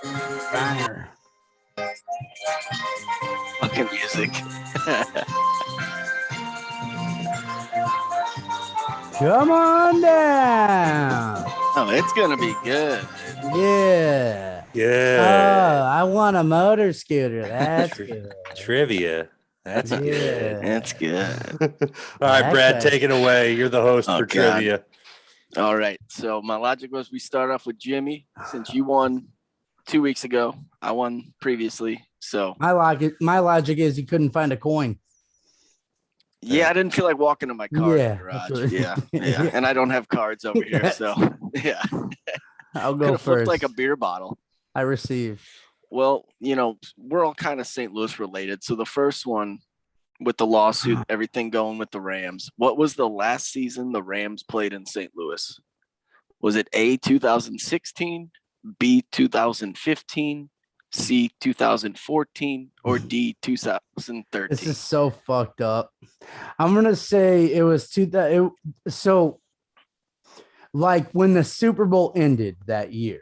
Banger. Fucking music. Come on down. Oh, it's gonna be good. Yeah. Good. Oh, I want a motor scooter. That's good. Trivia. That's Yeah. good. That's good. All right, That Brad, guy- take it away. You're the host Oh, for God. trivia. All right. So my logic was we start off with Jimmy since you won 2 weeks ago. I won previously. So My logic is you couldn't find a coin. yeah, I didn't feel like walking to my car in Yeah, the garage. that's what- Yeah. Yeah. And I don't have cards over here. So yeah. I'll Could go have flipped first. like a beer bottle. I receive. Well, we're all kind of St. Louis related. So the first one with the lawsuit, everything going with the Rams. What was the last season the Rams played in St. Louis? Was it A, 2016, B, 2015, C, 2014, or D, 2013? This is so fucked up. I'm gonna say it was so like when the Super Bowl ended that year.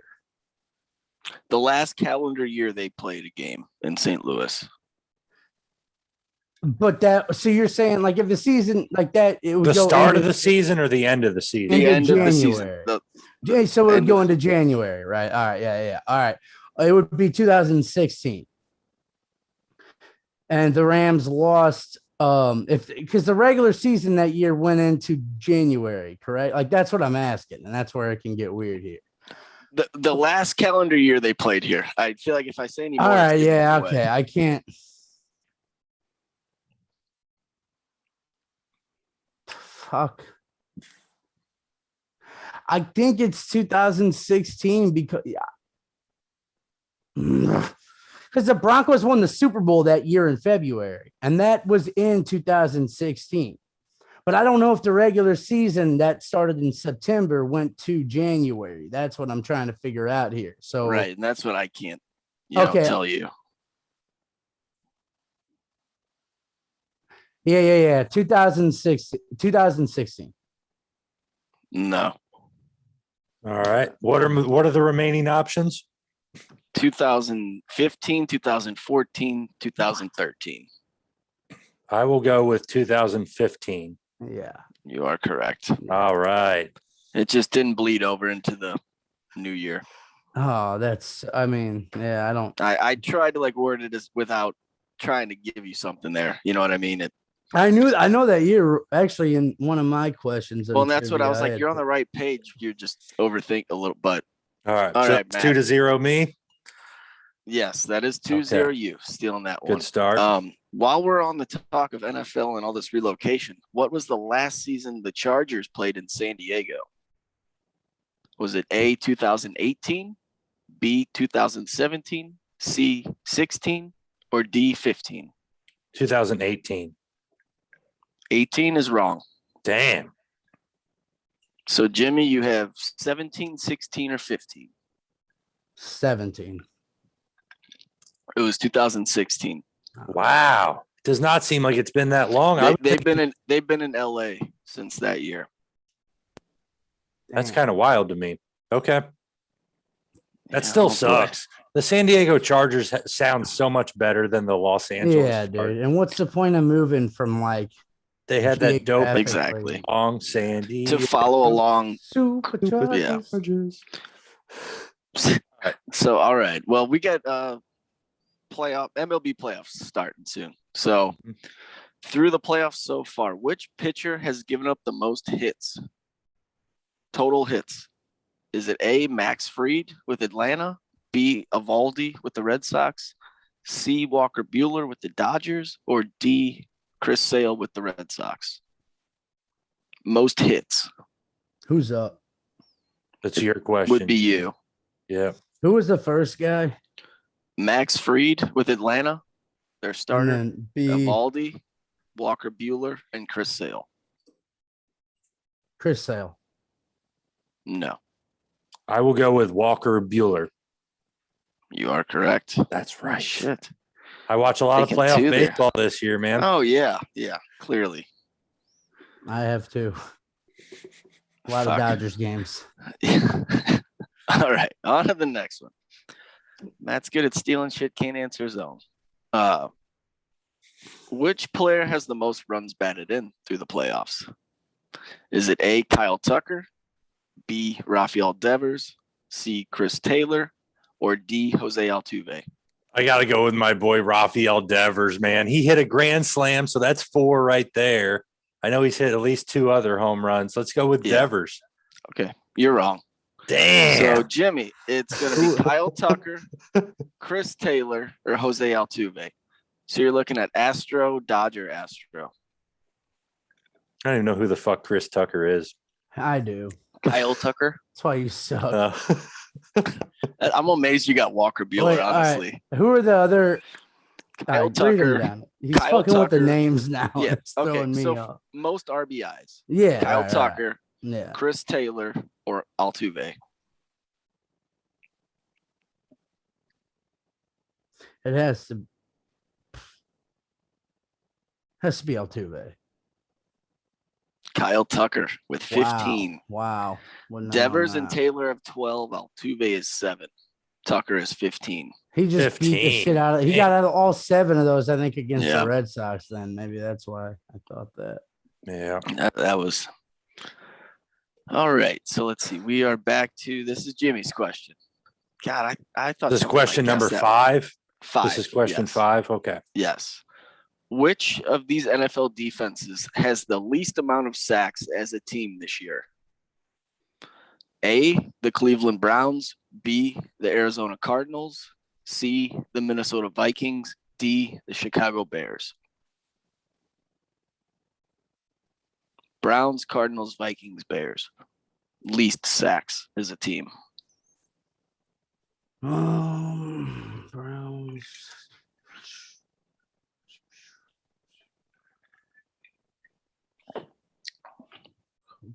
The last calendar year they played a game in St.Louis. But so you're saying like if the season like that, it would The go start into, of the season or the end of the season? The into end of the season. January. So it would end go of into January, right? All right, yeah. All right, it would be 2016, and the Rams lost. Because the regular season that year went into January, correct? Like that's what I'm asking, and that's where it can get weird here. The last calendar year they played here. I feel like if I say any more, All it's right, giving yeah, it away. okay. I can't. Fuck. I think it's 2016 because the Broncos won the Super Bowl that year in February, and that was in 2016. But I don't know if the regular season that started in September went to January. That's what I'm trying to figure out here. So Right, and that's what I can't Okay. tell you. Yeah. 2016. No. All right. What are the remaining options? 2015, 2014, 2013. I will go with 2015. Yeah. You are correct. All right. It just didn't bleed over into the new year. Oh, I don't. I tried to word it as without trying to give you something there. You know what I mean? I know that year actually in one of my questions. Well, and that's what I was like. You're on the right page. You're just overthink a little, but All right. All So right, it's Matt. 2-0 me. yes, that is 2-0 you stealing that one. Good start. While we're on the talk of NFL and all this relocation, what was the last season the Chargers played in San Diego? Was it A, 2018, B, 2017, C, 16, or D, 15? 2018. 18 is wrong. Damn. So, Jimmy, you have 17, 16, or 15. 17. It was 2016. Wow. Does not seem like it's been that long. They've been in LA since that year. That's kind of wild to me. Okay. That Yeah, still oh, boy. sucks. The San Diego Chargers sound so much better than the Los Angeles. Yeah, Chargers. dude. And what's the point of moving from They had that dope geographically- Exactly. long San Diego. To follow along. Superchargers? Yeah. So, all right. Well, we got MLB playoffs starting soon. So, through the playoffs so far, which pitcher has given up the most hits? Total hits. Is it A, Max Fried with Atlanta, B, Evaldi with the Red Sox, C, Walker Buehler with the Dodgers, or D, Chris Sale with the Red Sox? Most hits Who's up? That's your question. would be you. Yeah. Who was the first guy? Max Fried with Atlanta, their And starter, then B, Evaldi, Walker Buehler, and Chris Sale. Chris Sale. No, I will go with Walker Buehler. you are correct. That's Oh, shit. I watch a lot of Taking playoff two there. baseball this year, man. Oh, yeah, clearly. I have too. A lot Fuck. of Dodgers games. All right, on to the next one. Matt's good at stealing shit, can't answer his own. Which player has the most runs batted in through the playoffs? Is it A, Kyle Tucker, B, Rafael Devers, C, Chris Taylor, or D, Jose Altuve? I got to go with my boy Rafael Devers, man. He hit a grand slam, so that's 4 right there. I know he's hit at least 2 other home runs. Let's go with Devers. Okay, you're wrong. Damn. So, Jimmy, it's going to be Kyle Tucker, Chris Taylor, or Jose Altuve. So you're looking at Astro, Dodger, Astro. I don't even know who the fuck Chris Tucker is. I do. Kyle Tucker. That's why you suck. I'm amazed you got Walker Buehler, Wait, honestly. right. Who are the other? Kyle read them Tucker. down. He's Kyle fucking with the Tucker. names now. Yeah. It's throwing me So off. most RBIs. Yeah. Kyle right. Tucker, Yeah. Chris Taylor, or Altuve. It has to be Altuve. Kyle Tucker with 15. Wow. Devers and Taylor have 12. Altuve is 7. Tucker is 15. He just beat the shit out of. He got out of all 7 of those, I think, against the Red Sox. Then maybe that's why I thought that. Yeah, that was all right. So let's see. We are back to this is Jimmy's question. God, I thought this is question number 5. 5. This is question 5. Okay. Yes. Which of these NFL defenses has the least amount of sacks as a team this year? A, the Cleveland Browns, B, the Arizona Cardinals, C, the Minnesota Vikings, D, the Chicago Bears. Browns, Cardinals, Vikings, Bears. Least sacks as a team. Browns.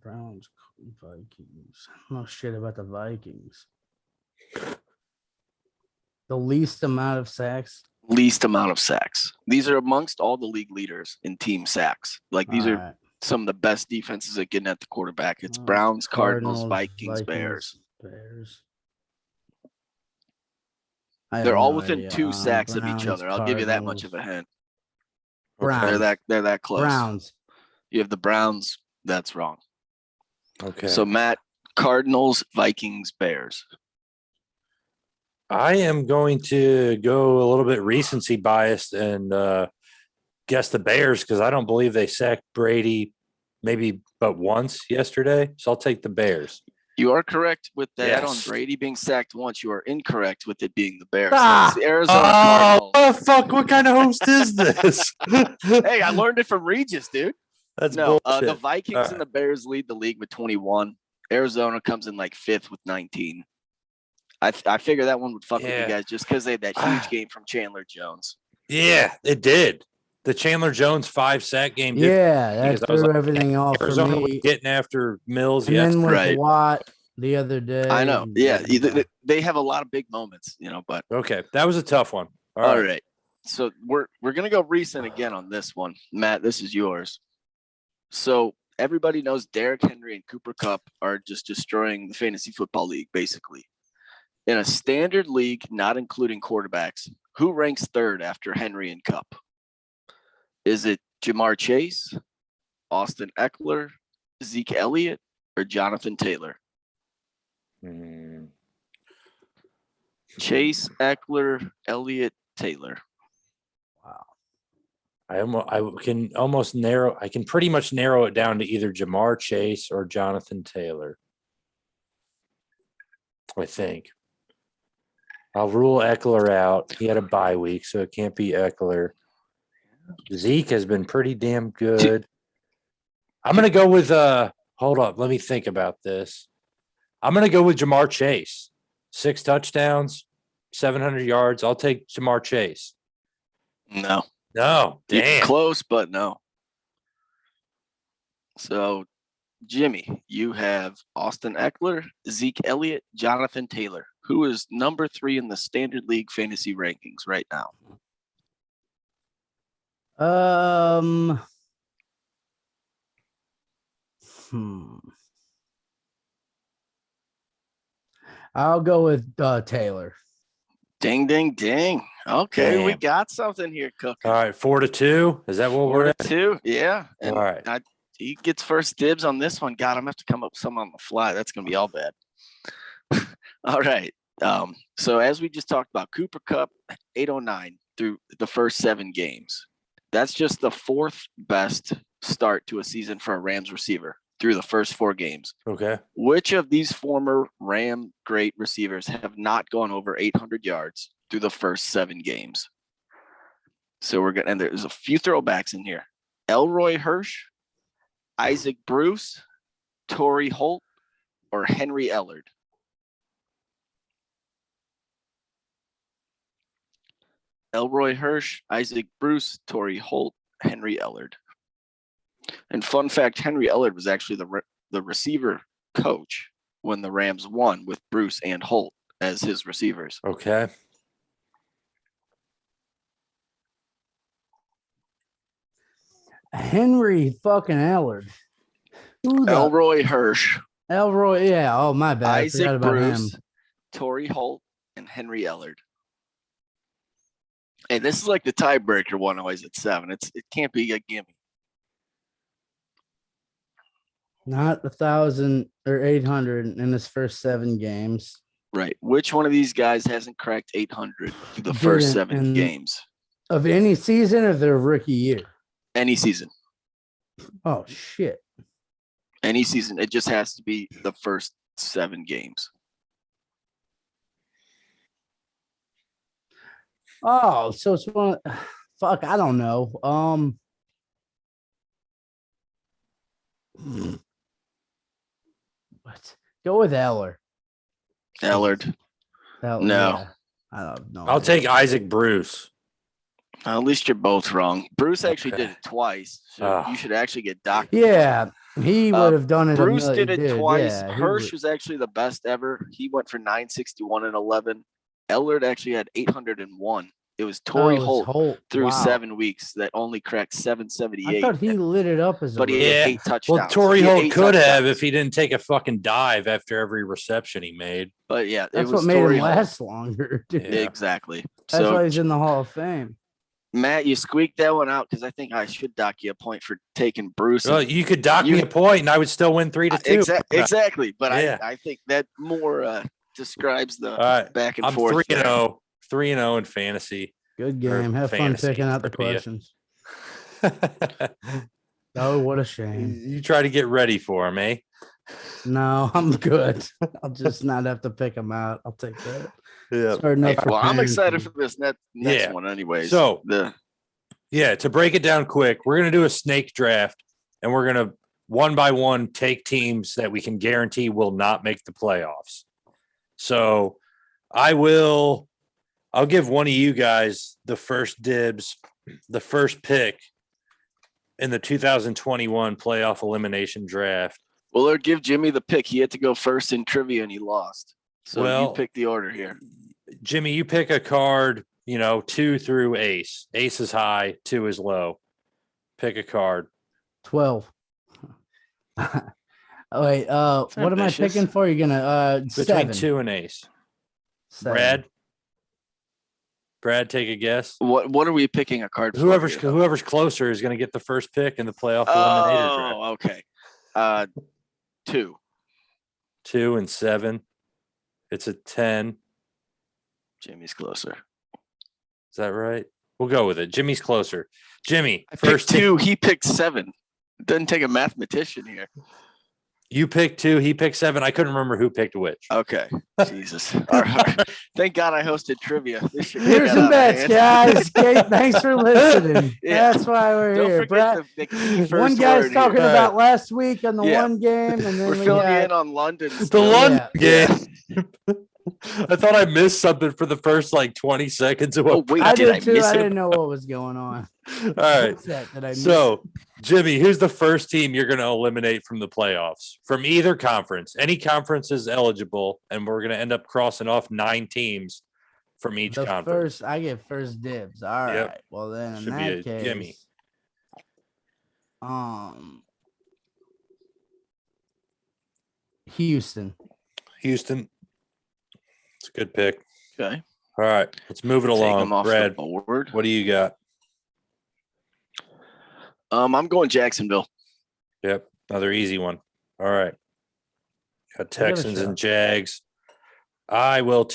Browns, Vikings. I don't know shit about the Vikings. The least amount of sacks. Least amount of sacks. These are amongst all the league leaders in team sacks. Like these are some of the best defenses at getting at the quarterback. It's Browns, Cardinals, Vikings, Bears. They're all within 2 sacks of each other. I'll give you that much of a hint. Browns. They're that close. Browns. You have the Browns. That's wrong. Okay. So Matt, Cardinals, Vikings, Bears. I am going to go a little bit recency biased and guess the Bears because I don't believe they sacked Brady maybe but once yesterday. So I'll take the Bears. You are correct with that on Brady being sacked once. You are incorrect with it being the Bears. It's the Arizona Cardinals. Oh, fuck. What kind of host is this? Hey, I learned it from Regis, dude. That's no. bullshit. The Vikings and the Bears lead the league with 21. Arizona comes in like 5th with 19. I figure that one would fuck with you guys just because they had that huge game from Chandler Jones. Yeah, it did. The Chandler Jones 5-sack game. That threw everything off Arizona for me. was getting after Mills. And then with Watt the other day. I know. Yeah, they have a lot of big moments, but. Okay, that was a tough one. All right. So we're going to go recent again on this one. Matt, this is yours. So everybody knows Derrick Henry and Cooper Kupp are just destroying the fantasy football league, basically. In a standard league, not including quarterbacks, who ranks 3rd after Henry and Kupp? Is it Jamar Chase, Austin Eckler, Zeke Elliott, or Jonathan Taylor? Chase, Eckler, Elliott, Taylor. Wow. I can almost narrow. I can pretty much narrow it down to either Jamar Chase or Jonathan Taylor. I think. I'll rule Eckler out. He had a bye week, so it can't be Eckler. Zeke has been pretty damn good. I'm going to go with hold up. Let me think about this. I'm going to go with Jamar Chase. 6 touchdowns, 700 yards. I'll take Jamar Chase. No. Damn. Close, but no. So, Jimmy, you have Austin Eckler, Zeke Elliott, Jonathan Taylor. Who is number 3 in the standard league fantasy rankings right now? I'll go with Taylor. Ding, ding, ding. Okay, we Damn. got something here cooking. All right, 4-2. Is that what we're at? 4-2. Yeah. And All right. he gets first dibs on this one. God, I'm gonna have to come up with some on the fly. That's gonna be all bad. All right. So as we just talked about, Cooper Kupp 809 through the first 7 games. That's just the 4th best start to a season for a Rams receiver through the first 4 games. Okay. Which of these former Ram great receivers have not gone over 800 yards through the first 7 games? So and there's a few throwbacks in here. Elroy Hirsch, Isaac Bruce, Torrey Holt, or Henry Ellard? Elroy Hirsch, Isaac Bruce, Torrey Holt, Henry Ellard. And fun fact, Henry Ellard was actually the receiver coach when the Rams won with Bruce and Holt as his receivers. Okay. Henry fucking Ellard. Elroy Hirsch, Elroy. Yeah. Oh, my bad. I forgot Isaac about Bruce, him. Torrey Holt, and Henry Ellard. Hey, this is like the tiebreaker one always at 7. It can't be a gimme. Not 1,000 or 800 in his first 7 games. Right. Which one of these guys hasn't cracked 800 through the first 7 games? Of any season of their rookie year? Any season. Oh, shit. Any season. It just has to be the first 7 games. Oh, so it's one. Fuck, I don't know. What? Go with Eller. Ellard. No. No. I don't know. I'll take Isaac Bruce. At least you're both wrong. Bruce actually did it twice. So you should actually get docked. Yeah, he would have done it. Bruce did it twice. Yeah, Hirsch was actually the best ever. He went for 961 and 11. Ellard actually had 801. It was Torrey Holt through 7 weeks that only cracked 778. I thought he lit it up as a but he had 8 touchdowns. Well, Torrey Holt could have if he didn't take a fucking dive after every reception he made. But yeah, that's what made him last longer. Dude. Yeah. Exactly. That's why he's in the Hall of Fame. Matt, you squeaked that one out because I think I should dock you a point for taking Bruce. Well, you could dock me a point and I would still win 3-2. Exactly. But I think that more describes the back and forth. I'm 3-0. 3-0 in fantasy. Good game. Have fun picking out the questions. Oh, what a shame. You try to get ready for him, eh? No, I'm good. I'll just not have to pick them out. I'll take that. Yeah. Well, I'm excited for this next one anyways. So, to break it down quick, we're going to do a snake draft, and we're going to one by one take teams that we can guarantee will not make the playoffs. So I'll give one of you guys the first dibs, the first pick in the 2021 playoff elimination draft. Well, or give Jimmy the pick. He had to go first in trivia and he lost. So you pick the order here. Jimmy, you pick a card, 2 through ace. Ace is high, 2 is low. Pick a card. 12. Oh, wait, what am I picking for? You're gonna between 7. 2 and ace. 7. Brad, take a guess. What are we picking a card for? Whoever's closer is going to get the first pick in the playoff eliminator draft. Okay. 2. 2 and 7. It's a 10. Jimmy's closer. Is that right? We'll go with it. Jimmy's closer. Jimmy, first 2. He picked 7. It doesn't take a mathematician here. You picked 2. He picked 7. I couldn't remember who picked which. Okay. Jesus. All right. Thank God I hosted trivia. Here's some bets, guys. Thanks for listening. Yeah. That's why we're here. Brad, one guy's talking about last week on the one game, and then we're filling you in on London. The London game. I thought I missed something for the first 20 seconds. I did too. I didn't know what was going on. All right. So, Jimmy, who's the first team you're going to eliminate from the playoffs from either conference? Any conference is eligible, and we're going to end up crossing off 9 teams from each conference. I get first dibs. All right. Well, then in that case, Jimmy. Houston. It's a good pick. Okay. All right, let's move it Take along. them off Brad, the board. what do you got? I'm going Jacksonville. Yep, another easy one. All right. Got Texans and Jags. I'll go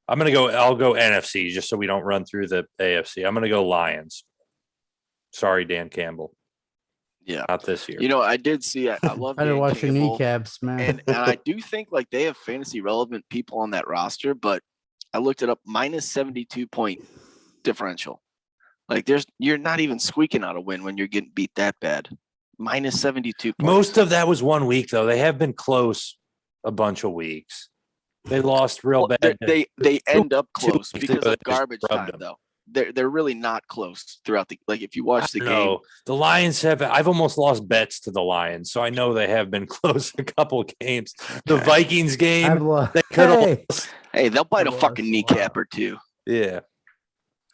NFC just so we don't run through the AFC. I'm going to go Lions. Sorry, Dan Campbell. Yeah. Not this year. You know, I did see, I love I had to Dan watch your Campbell, kneecaps, man. and I do think like they have fantasy relevant people on that roster, but I looked it up, minus 72 point differential. Like you're not even squeaking out a win when you're getting beat that bad. Minus 72 points. Most of that was 1 week, though. They have been close a bunch of weeks. They lost real bad. They end up close weeks because ago, of they just garbage rubbed time, them. though. They're really not close throughout the, like if you watch the game. No, the Lions I've almost lost bets to the Lions, so I know they have been close a couple of games. The Vikings game, they could have lost. Hey, they'll bite a I've fucking lost a kneecap lot. or two. Yeah.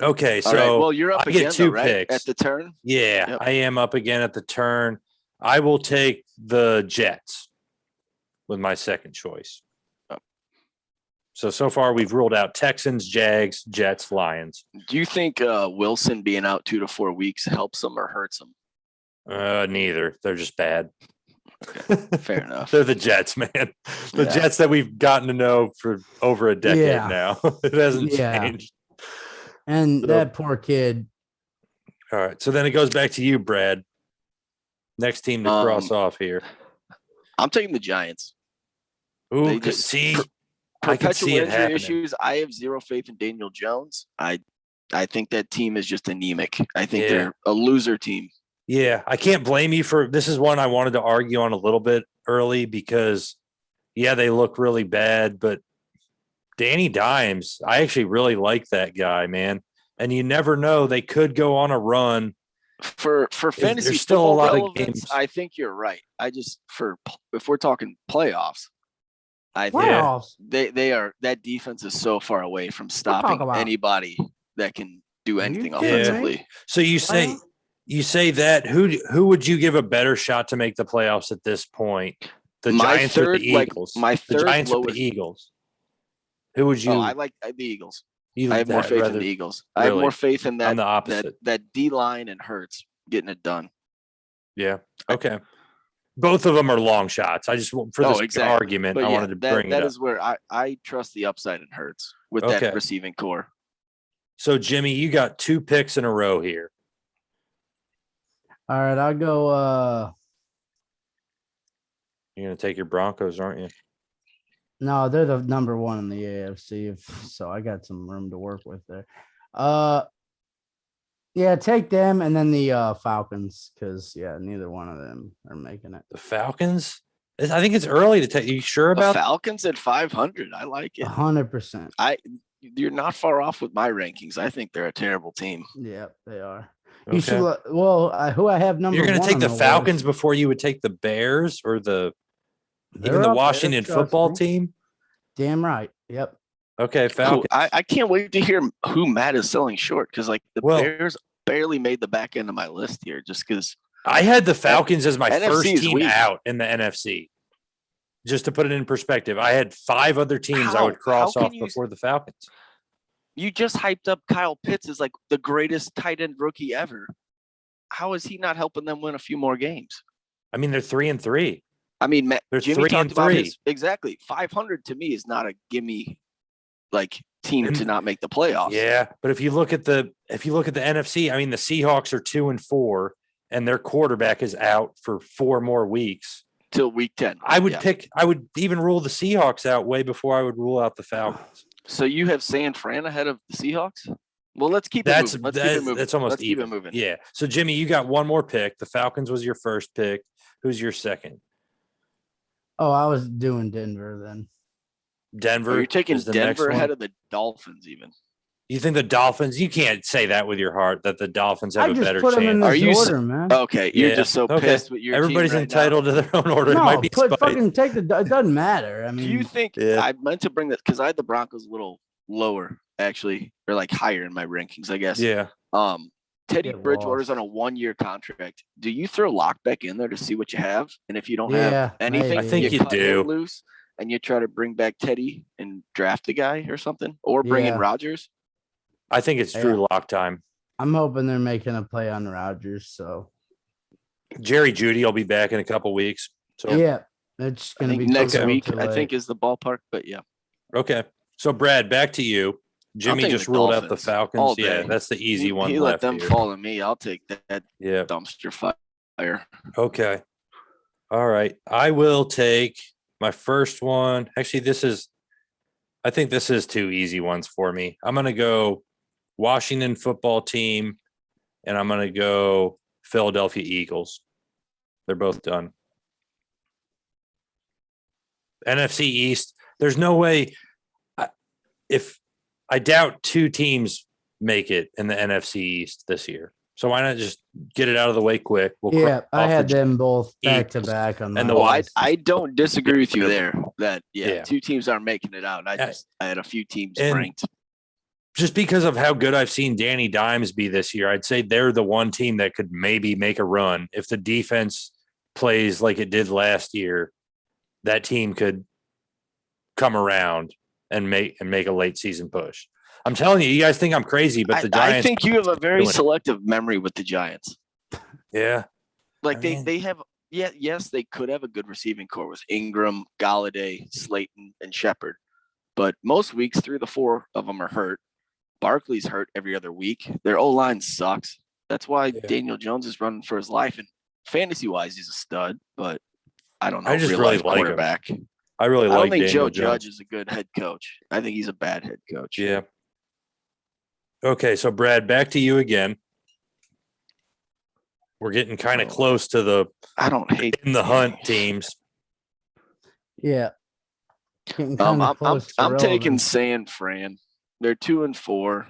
Okay, All right, so well, you're up I again, get two though, right? picks. At the turn? Yeah, Yep. I am up again at the turn. I will take the Jets with my second choice. So far we've ruled out Texans, Jags, Jets, Lions. Do you think Wilson being out 2 to 4 weeks helps them or hurts them? Neither. They're just bad. Fair enough. They're the Jets, man. The Jets that we've gotten to know for over a decade now. It hasn't changed. And that poor kid. All right. So then it goes back to you, Brad. Next team to cross off here. I'm taking the Giants. Ooh, They just see, I can perpetual see it injury happening. issues. I have zero faith in Daniel Jones. I think that team is just anemic. I think they're a loser team. Yeah, I can't blame you for this. Is one I wanted to argue on a little bit early because, they look really bad, but Danny Dimes, I actually really like that guy, man. And you never know, they could go on a run. For fantasy there's still a lot of games. I think you're right. If we're talking playoffs, I think Playoffs. they are, that defense is so far away from stopping anybody that can do anything offensively. So you say that who would you give a better shot to make the playoffs at this point? The Giants or the Eagles? The Giants or the Eagles? Who would you? Oh, I like the Eagles. I have more faith in the Eagles. I have more faith in that. I'm the opposite. That D line and Hurts getting it done. Yeah. Okay. Both of them are long shots. I just for this argument, but I wanted to bring it up. That is where I trust the upside in Hurts with that receiving core. So Jimmy, you got 2 picks in a row here. All right, I'll go. You're gonna take your Broncos, aren't you? No, they're the number 1 in the AFC, so I got some room to work with there. Take them and then the Falcons because neither one of them are making it. The Falcons? I think it's early to take. You sure about the Falcons at 500? I like it. 100%. You're not far off with my rankings. I think they're a terrible team. Yeah, they are. Okay. You should. Who I have number. You're going to take the Falcons before you would take the Bears or even the Washington football team? Damn right. Yep. Okay, Falcons. Cool. I can't wait to hear who Matt is selling short because Bears barely made the back end of my list here just because. I had the Falcons as my first team weak. out in the NFC. Just to put it in perspective, I had 5 other teams I would cross off before the Falcons. You just hyped up Kyle Pitts as like the greatest tight end rookie ever. How is he not helping them win a few more games? I mean, they're 3-3. I mean, Matt, they're Jimmy 3-3. Exactly. 500 to me is not a gimme team to not make the playoffs. Yeah, but if you look at the NFC, I mean, the Seahawks are 2-4, and their quarterback is out for 4 more weeks till week 10. I would even rule the Seahawks out way before I would rule out the Falcons. So you have San Fran ahead of the Seahawks? Well, let's keep it moving. Keep it moving. That's almost Let's even. Keep it moving. Yeah. So Jimmy, you got one more pick. The Falcons was your first pick. Who's your second? Oh, I was doing Denver then. Denver. You're taking Denver ahead of the Dolphins even. You think the Dolphins? You can't say that with your heart that the Dolphins have a better put chance. them in this order, man. Okay, you're just so pissed with your Everybody's team right entitled to their own order. No, it might be fucking take the. It doesn't matter. I mean, do you think I meant to bring that because I had the Broncos a little lower actually, or higher in my rankings, I guess. Yeah. Teddy Bridgewater's on a 1-year contract. Do you throw Lock back in there to see what you have? And if you don't have anything, I think you do. Loose. and you try to bring back Teddy and draft a guy or something, or bring in Yeah. Rodgers. I think it's Drew Lock time. I'm hoping they're making a play on Rodgers. So Jerry Jeudy will be back in a couple weeks. So yeah, it's I gonna think be next too week, too I late. think is the ballpark, but yeah. okay. So Brad, back to you. Jimmy take just the ruled out the Dolphins all Falcons. day. Yeah, that's the easy one He left let them here. follow me. I'll take that Yeah. dumpster fire. Okay. All right. I will take my first one. Actually, I think this is two easy ones for me. I'm going to go Washington football team, and I'm going to go Philadelphia Eagles. They're both done. NFC East, there's no way. I doubt two teams make it in the NFC East this year. So why not just get it out of the way quick? Yeah, I had them both back to Eagles back on and my the list. I don't disagree with you there. That Yeah. two teams aren't making it out. I had a few teams And- ranked. Just because of how good I've seen Danny Dimes be this year, I'd say they're the one team that could maybe make a run. If the defense plays like it did last year, that team could come around and make a late season push. I'm telling you, you guys think I'm crazy, but the Giants. I think you have a very doing it. selective memory with the Giants. Yeah. Like I mean- they have, yes, they could have a good receiving core with Ingram, Galladay, Slayton, and Shepard. But most weeks, 3 of the 4 of them are hurt. Barkley's hurt every other week. Their O-line sucks. That's why Daniel Jones is running for his life. And fantasy-wise, he's a stud, but I don't know. I just real really life like him. quarterback. I really I don't like think Daniel Joe Jones. Judge is a good head coach. I think he's a bad head coach. Yeah. Okay, so Brad, back to you again. We're getting kind of close to the I don't hate in the hunt teams. Yeah. Getting kinda close to I'm taking relevant. San Fran. They're 2-4.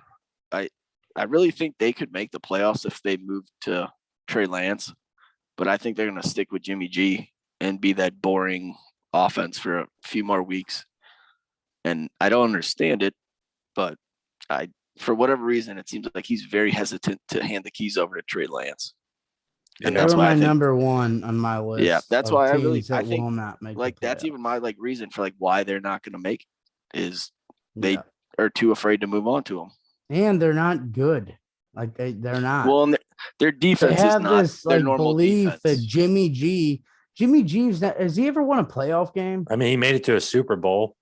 I really think they could make the playoffs if they move to Trey Lance, but I think they're going to stick with Jimmy G and be that boring offense for a few more weeks. And I don't understand it, but for whatever reason, it seems like he's very hesitant to hand the keys over to Trey Lance. And They that's were why my I think, number one on my list. Yeah, that's of why I really- teams that I think, will not make like the that's even playoffs. my reason for why they're not going to make it is they Yeah. are too afraid to move on to them. And they're not good. Like they're not. Well, and their they defense is have not this their like normal belief defense. that Jimmy G's not, has he ever won a playoff game? I mean, he made it to a Super Bowl.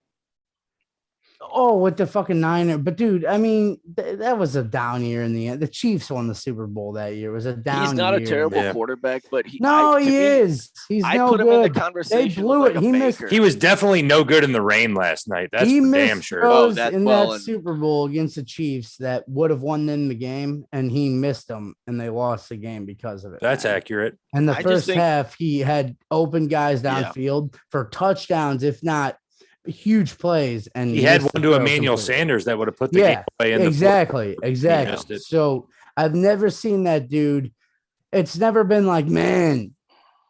Oh, with the fucking Niner. But dude, I mean, that was a down year in the end. The Chiefs won the Super Bowl that year. It was a down He's not a year. terrible Yeah. quarterback, but No, to he me, is. He's I no put him good. in the conversation. blew with it. a He missed- Baker. He was definitely no good in the rain last night. That's he for missed damn sure. throws that- in well, that and- Super Bowl against the Chiefs that would have won them the game, and he missed them, and they lost the game because of it. That's man. accurate. And the I just first think- half, he had open guys Yeah. downfield for touchdowns, if not huge plays. And He had missed one the to throw Emmanuel completely. Sanders that would have put the game away in exactly, missed exactly. it. So I've never seen that dude. It's never been like, man,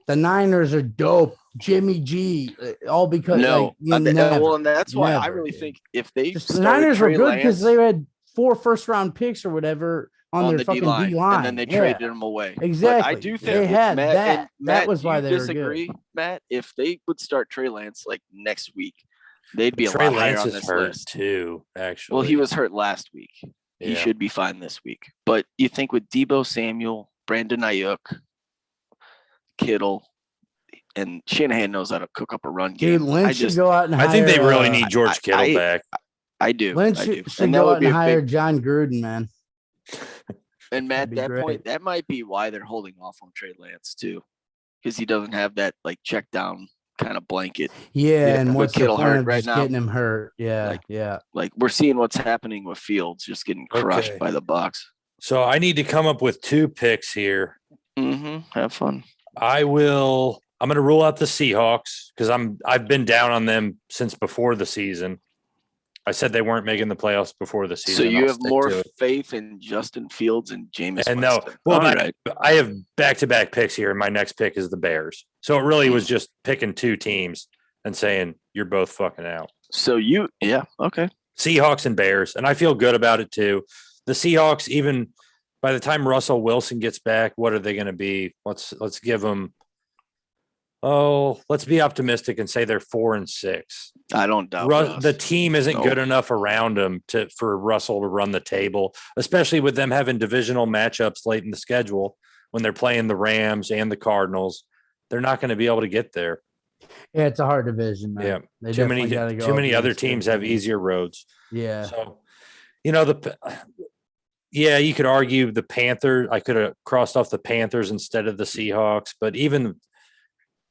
the Niners are dope. Jimmy G, all because No, never, and that's why I never, really dude. think if they Just the started Niners were Trey good because Lance they had 4 first-round picks or whatever on their the fucking D-line, D-line. and then they Yeah. traded him away. Exactly. But I do They think had Matt, that. and That Matt, was why you they were good. disagree, Matt. If they would start Trey Lance next week, they'd be a Trey lot higher Lance on is this hurt list. too, actually. Well, he was hurt last week. He Yeah. should be fine this week. But you think with Debo Samuel, Brandon Ayuk, Kittle, and Shanahan knows how to cook up a run game. Dude, Lynch should go out and hire. I think they really need George Kittle I- back. I do. Lynch I do. should And that go would out be and a hire big. John Gruden, man. And Matt, That'd be that great. point, that might be why they're holding off on Trey Lance too, because he doesn't have that check down kind of blanket. Yeah, and with what's the Kittle point hurt of right just now. getting him hurt? Yeah, Like- yeah. We're seeing what's happening with Fields just getting crushed Okay. by the Bucs. So I need to come up with 2 picks here. Have fun. I'm going to rule out the Seahawks because I've been down on them since before the season. I said they weren't making the playoffs before the season. So you I'll have stick more to it. faith in Justin Fields and Jameis And no, Winston. well, All right. I have back-to-back picks here, and my next pick is the Bears. So it really was just picking 2 teams and saying you're both fucking out. So okay. Seahawks and Bears, and I feel good about it too. The Seahawks, even by the time Russell Wilson gets back, what are they going to be? Let's give them Oh, let's be optimistic and say they're 4-6. I don't doubt Russ. The team isn't good enough around them for Russell to run the table, especially with them having divisional matchups late in the schedule when they're playing the Rams and the Cardinals. They're not going to be able to get there. Yeah, it's a hard division, man. Yeah, too many other teams have easier roads. Yeah. So, you could argue the Panthers. I could have crossed off the Panthers instead of the Seahawks, but even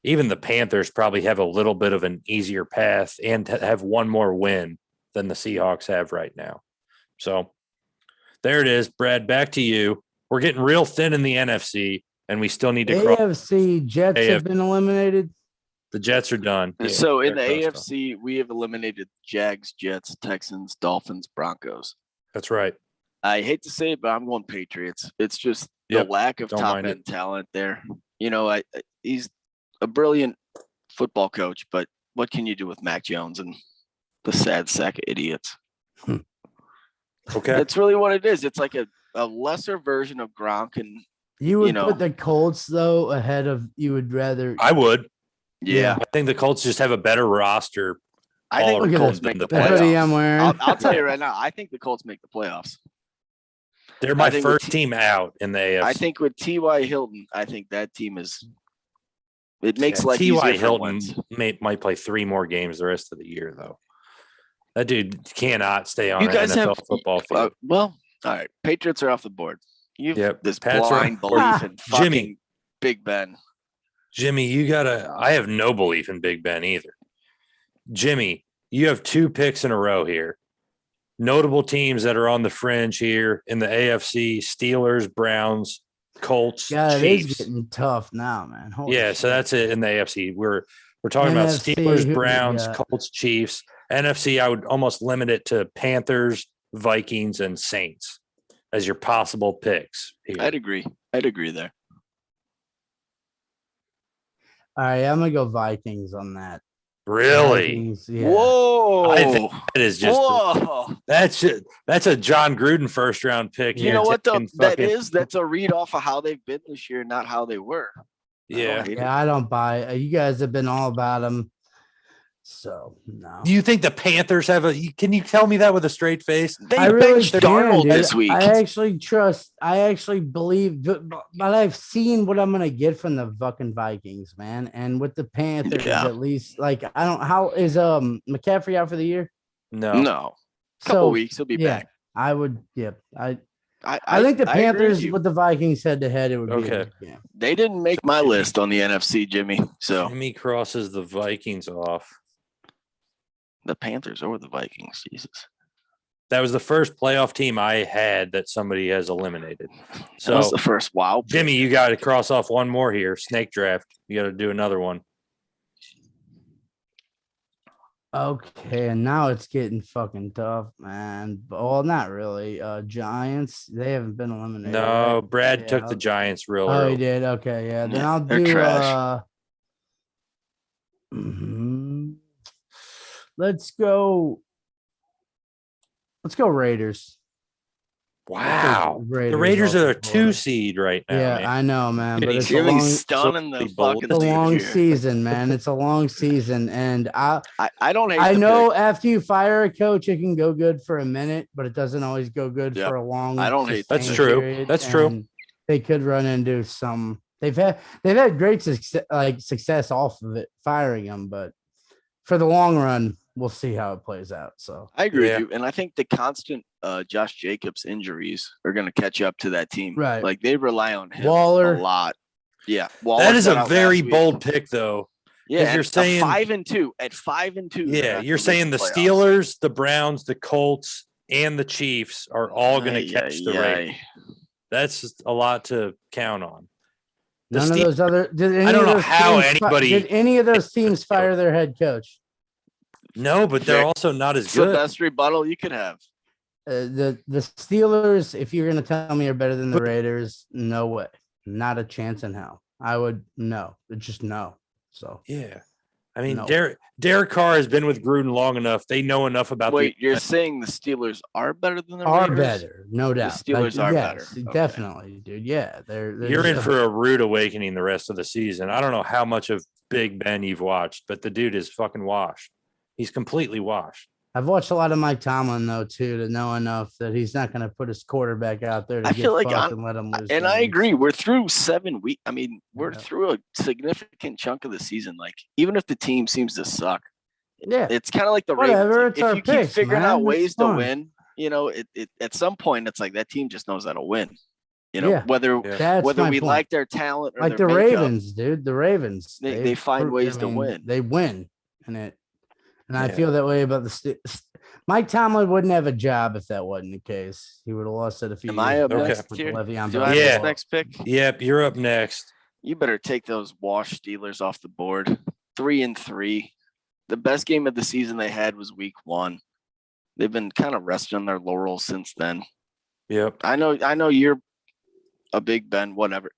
the Panthers probably have a little bit of an easier path and have one more win than the Seahawks have right now. So there it is, Brad, back to you. We're getting real thin in the NFC, and we still need to AFC Jets have been eliminated. The Jets are done. So in the AFC, we have eliminated Jags, Jets, Texans, Dolphins, Broncos. That's right. I hate to say it, but I'm going Patriots. It's just the lack of top-end talent there. He's a brilliant football coach, but what can you do with Mac Jones and the sad sack of idiots? Okay. That's really what it is. It's like a lesser version of Gronk. And you would put the Colts, though, ahead of you would rather. I would. Yeah. I think the Colts just have a better roster. I think the Colts make the playoffs. I'll tell you right now, I think the Colts make the playoffs. They're my first team out in the AFC. I think with T.Y. Hilton, I think that team is – it makes life easier. T.Y. Hilton might play 3 more games the rest of the year, though. That dude cannot stay on an NFL football field. All right. Patriots are off the board. This blind belief in fucking Big Ben. Jimmy, I have no belief in Big Ben either. Jimmy, you have 2 picks in a row here. Notable teams that are on the fringe here in the AFC: Steelers, Browns, Colts, Chiefs. Chiefs. It is getting tough now, man. Holy shit. So that's it in the AFC. We're talking about Steelers, Browns, Colts, Chiefs. NFC, I would almost limit it to Panthers, Vikings, and Saints as your possible picks here. I'd agree there. All right, I'm gonna go Vikings on that. Really? Vikings, yeah. Whoa! I think that is just that's a John Gruden first round pick. You know what though? That's a read off of how they've been this year, not how they were. I don't buy it. You guys have been all about them. So no. Do you think the Panthers have can you tell me that with a straight face? They benched Darnold this week. I actually believe, but I've seen what I'm gonna get from the fucking Vikings, man. And with the Panthers, at least, how is McCaffrey out for the year? No. Couple weeks, he'll be back. I would. I think the Panthers with the Vikings head to head, it would be okay. They didn't make my list on the NFC, Jimmy. So Jimmy crosses the Vikings off. The Panthers or the Vikings, Jesus. That was the first playoff team I had that somebody has eliminated. So that was the first. Wow. Jimmy, you got to cross off one more here. Snake draft. You got to do another one. Okay, and now it's getting fucking tough, man. Well, not really. Giants, they haven't been eliminated. No, right? Brad took the Giants real early. early. He did. Okay, yeah. Then I'll do trash. Let's go Raiders. Wow. The Raiders are a 2 seed right now. Yeah, man. I know, man. But it's stunning the fucking it's a long season, man. It's a long season. And I don't hate I know after you fire a coach, it can go good for a minute, but it doesn't always go good for a long I don't hate That's true. period. That's true. They could run into some they've had great success off of it, firing them, but for the long run, we'll see how it plays out. So I agree with you. And I think the constant Josh Jacobs injuries are going to catch up to that team. Right. Like they rely on him Waller. a lot. Yeah. That is a very bold pick though. Yeah. You're saying 5-2 at 5-2. Yeah. You're saying the Steelers, the Browns, the Colts, and the Chiefs are all going to catch the Raiders. That's a lot to count on. None of those other. Did any of those teams fire their head coach? No, but they're also not as good. The best rebuttal you could have. The Steelers, if you're going to tell me, are better than the Raiders, no way, not a chance in hell. I would no, just no. So yeah, I mean, No. Derek Carr has been with Gruden long enough. They know enough about Wait, you're saying the Steelers are better than the are Raiders? better, no doubt. Steelers are better. Yes, Okay. definitely, dude. Yeah, You're in for a rude awakening the rest of the season. I don't know how much of Big Ben you've watched, but the dude is fucking washed. He's completely washed. I've watched a lot of Mike Tomlin though too to know enough that he's not going to put his quarterback out there to I get feel like fucked and let him lose. And I games. agree. We're through 7 weeks. I mean, we're Yeah. through a significant chunk of the season. Like, even if the team seems to suck, Yeah, it's kind of like the Whatever, Ravens. it's Like, our if you keep picks, figuring man. out ways It's to fun. win, you know, it at some point it's like that team just knows how to win. You know, Yeah. whether that's whether my we point. like their talent or Like their the makeup, Ravens, dude. The Ravens, they find ways to win. They win, and I Yeah. feel that way about Mike Tomlin wouldn't have a job if that wasn't the case. He would have lost it a few Am years I up ago next with here? Le'Veon Do Bell. I have Yeah. this next pick? Yep, you're up next. You better take those wash Steelers off the board. 3-3. The best game of the season they had was week 1. They've been kind of resting on their laurels since then. Yep. I know you're a big Ben, whatever.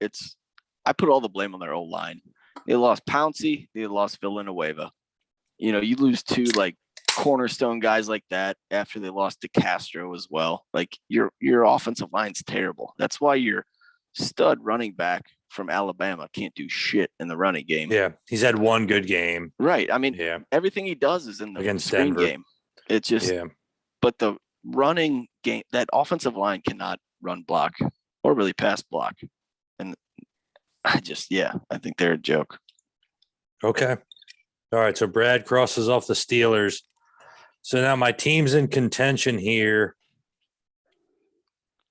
I put all the blame on their old line. They lost Pouncey, they lost Villanueva. You know, you lose 2 like cornerstone guys like that after they lost to Castro as well. Like your offensive line's terrible. That's why your stud running back from Alabama can't do shit in the running game. Yeah. He's had one good game. Right. I mean, Yeah. everything he does is in the Against screen Denver. game. It's just, Yeah. but the running game, that offensive line cannot run block or really pass block. And I think they're a joke. Okay. All right. So Brad crosses off the Steelers. So now my team's in contention here.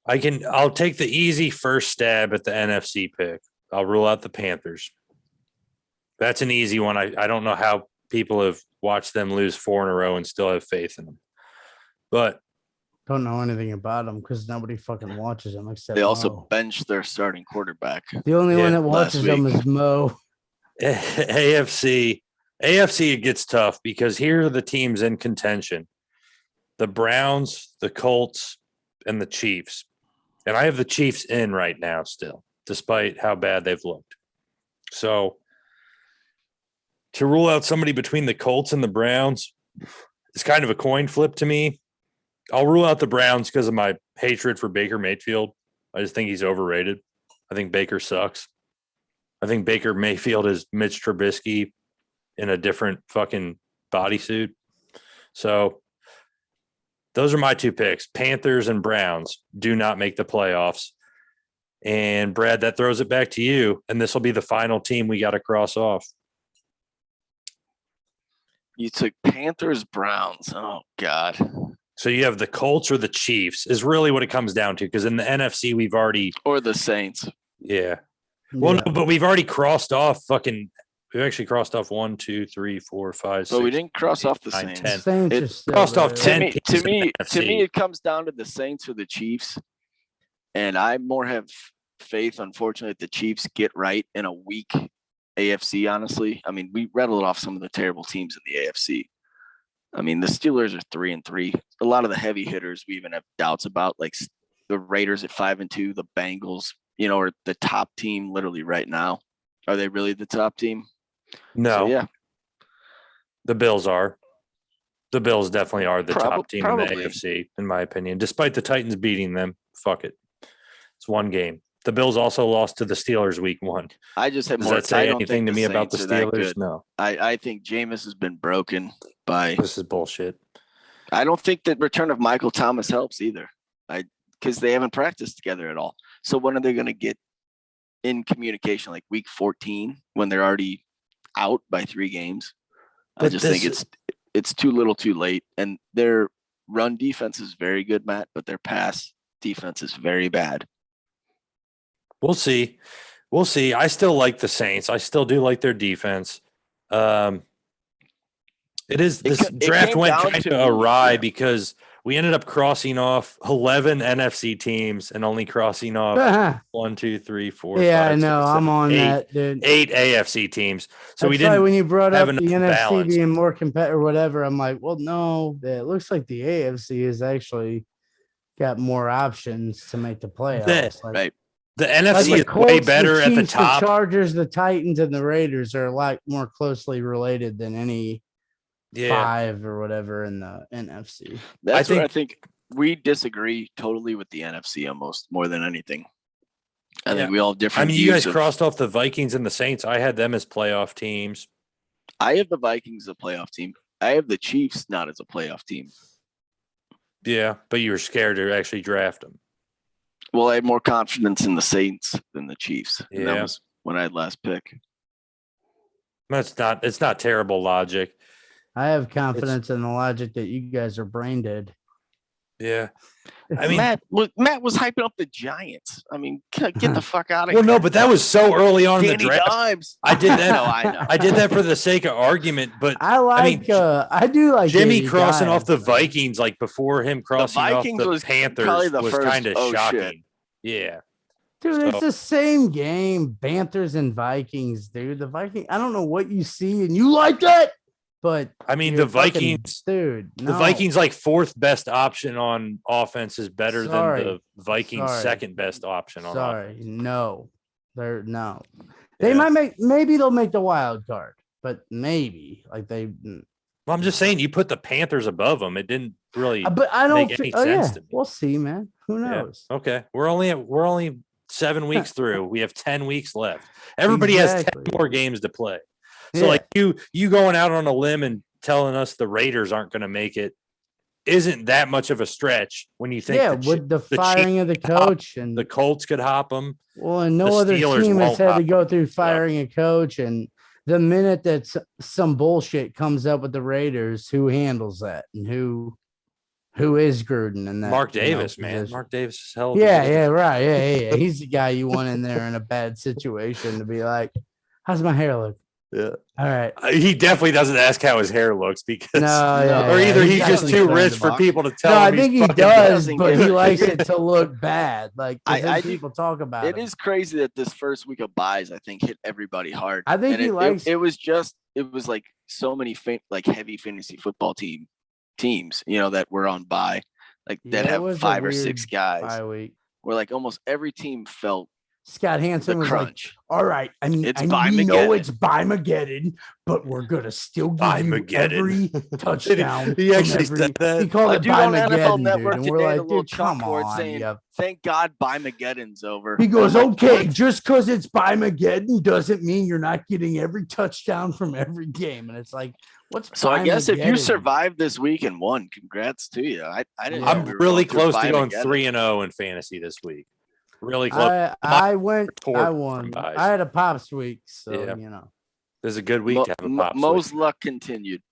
I'll take the easy first stab at the NFC pick. I'll rule out the Panthers. That's an easy one. I don't know how people have watched them lose 4 in a row and still have faith in them. But Don't know anything about them because nobody fucking watches them except They also Mo. benched their starting quarterback. The only one that last watches them week. is Mo. AFC it gets tough because here are the teams in contention: the Browns, the Colts, and the Chiefs. And I have the Chiefs in right now still, despite how bad they've looked. So to rule out somebody between the Colts and the Browns is kind of a coin flip to me. I'll rule out the Browns because of my hatred for Baker Mayfield. I just think he's overrated. I think Baker sucks. I think Baker Mayfield is Mitch Trubisky in a different fucking bodysuit. So those are my 2 picks. Panthers and Browns do not make the playoffs. And Brad, that throws it back to you. And this will be the final team we got to cross off. You took Panthers, Browns. Oh, God. So you have the Colts or the Chiefs is really what it comes down to. Because in the NFC, we've already. Or the Saints. Yeah. Well, Yeah. no, but we've already crossed off we've actually crossed off 1, 2, 3, 4, 5, 6. But we didn't cross off the 9, Saints. 10. Saints It are still crossed off there. 10 To teams in me, the to me, NFC. it comes down to the Saints or the Chiefs. And I more have faith, unfortunately, that the Chiefs get right in a weak AFC, honestly. I mean, we rattled off some of the terrible teams in the AFC. I mean, the Steelers are 3-3. A lot of the heavy hitters we even have doubts about, like the Raiders at 5-2, the Bengals, are the top team literally right now. Are they really the top team? No. So, yeah. The Bills are. The Bills definitely are the top team in probably. the AFC, in my opinion. Despite the Titans beating them, fuck it. It's one game. The Bills also lost to the Steelers week 1. I just have Does more. that say I don't anything think to me about the Saints are that Steelers? good. No. I think Jameis has been broken by. This is bullshit. I don't think the return of Michael Thomas helps either. Because they haven't practiced together at all. So when are they going to get in communication? Like week 14 when they're already out by 3 games? I But just think it's too little, too late. And their run defense is very good, Matt, but their pass defense is very bad. We'll see. We'll see. I still like the Saints. I still do like their defense. It is this draft came went down kind to of awry yeah. because we ended up crossing off 11 NFC teams and only crossing off 1, 2, 3, 4, Yeah, 5, I know. 6, I'm 7, on 8, that, dude. 8 AFC teams. So That's we why didn't when you brought have up the enough NFC balance. being more competitive or whatever, I'm like, well, no, it looks like the AFC is actually got more options to make the playoffs. That- Like, Right. The Like NFC the is Colts, way better at the Chiefs, top. The Chargers, the Titans, and the Raiders are a lot more closely related than any five or whatever in the NFC. That's where I think we disagree totally with the NFC almost more than anything. I think we all have different. You guys crossed off the Vikings and the Saints. I had them as playoff teams. I have the Vikings as a playoff team. I have the Chiefs not as a playoff team. Yeah, but you were scared to actually draft them. Well, I had more confidence in the Saints than the Chiefs. Yeah. And that was when I had last pick. It's not terrible logic. I have confidence in the logic that you guys are brain dead. Yeah. I mean, Matt was hyping up the Giants. I mean, get the fuck out of here. Well, no, but that was so early on in the Danny draft. Dimes. I did that. No, I know. I did that for the sake of argument, but I do like Jimmy Danny crossing Dimes, off the man. Vikings like before him crossing off Vikings the was Panthers probably the was first, kind of oh, shocking. shit. Yeah. Dude, it's the same game. Panthers and Vikings, dude. The Vikings, I don't know what you see and you like that, but I mean, you're the Vikings, dude. the Vikings like fourth best option on offense is better than the Vikings second best option on offense. No. They might maybe they'll make the wild card, but maybe Well, I'm just saying you put the Panthers above them. It didn't really but I don't make any sense to me. We'll see, man. Who knows? Yeah. Okay. We're only 7 weeks through. We have 10 weeks left. Everybody has 10 more games to play. So like you going out on a limb and telling us the Raiders aren't going to make it isn't that much of a stretch when you think with the firing of the coach and the Colts could hop them. Well, and no other team has had to go through firing a coach. And the minute that some bullshit comes up with the Raiders, who handles that and who is Gruden and that? Mark Davis, man. Mark Davis is hell. Right. Yeah. He's the guy you want in there in a bad situation to be like, how's my hair look? Yeah. All right. He definitely doesn't ask how his hair looks because either he's just too rich for people to tell him. I think he does, but he likes it to look bad. Like people talk about it. It is crazy that this first week of buys, I think, hit everybody hard. I think he likes it was like so many heavy fantasy football teams, that were on buy, like that have 5 or 6 guys. Where like almost every team felt Scott Hansen was crunch. Like, all right, I mean, it's we know it's by-mageddon, but we're going to still give you every touchdown. He actually said that. He called it NFL Network dude. And today, we're like, a little dude, come chalkboard on. saying, thank God by-mageddon's over. He goes, okay, just because it's by-mageddon doesn't mean you're not getting every touchdown from every game. And it's like, so I guess if you survived this week and won, congrats to you. I didn't. I'm really close to going 3-0 in fantasy this week. Really close. I won. I had a Pops week, so There's a good week to have a Pops Mo's week. luck continued.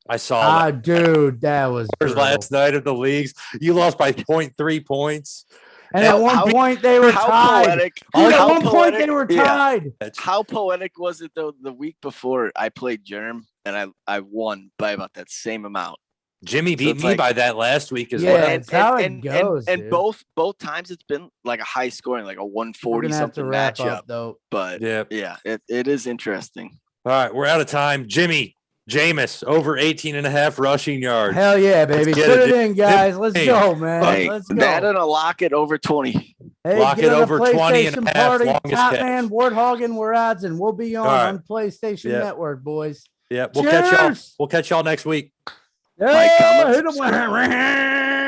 I saw that. Dude, that was last night of the leagues. You lost by 0.3 points. And at one point they were tied. At one point they were tied. How poetic was it though? The week before I played Germ and I won by about that same amount. Jimmy beat me by that last week as well. That's how it goes. And both times it's been like a high scoring, like a 140 something matchup. Though. But it is interesting. All right, we're out of time. Jameis over 18.5 rushing yards. Hell yeah, baby. Put it in, guys. Let's go, man. Let's go. That and a lock it over 20. Lock it over 20 and a half. Longest Top catch. Man, Warthog and we're odds, and we'll be on PlayStation Network, boys. Yeah, we'll catch y'all. We'll catch y'all next week. Yeah, hit 'em.